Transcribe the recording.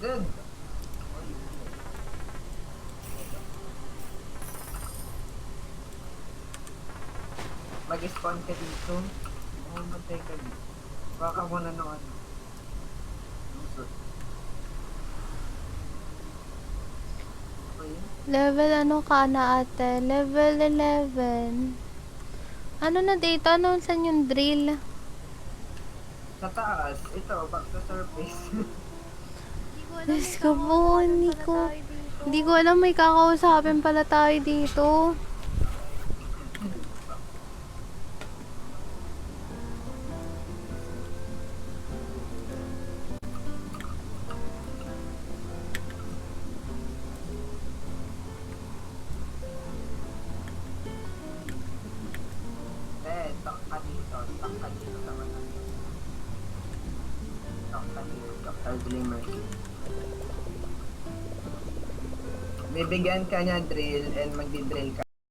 Good. Mag-spawn ka dito. Mamatay ka dito. Baka muna ng ano. Lusot. Okay. Level ano ka na ate? Level 11. Ano na dito? Ano saan yung drill? Sa taas, ito, back to surface. Diyos ko po, hindi ko alam may kakausapin pala tayo dito. Talk ka dito. Talk ka dito sa mga. Talk ka dito, Dr. Dreamer. Bibigyan ka niya drill and magdi-drill ka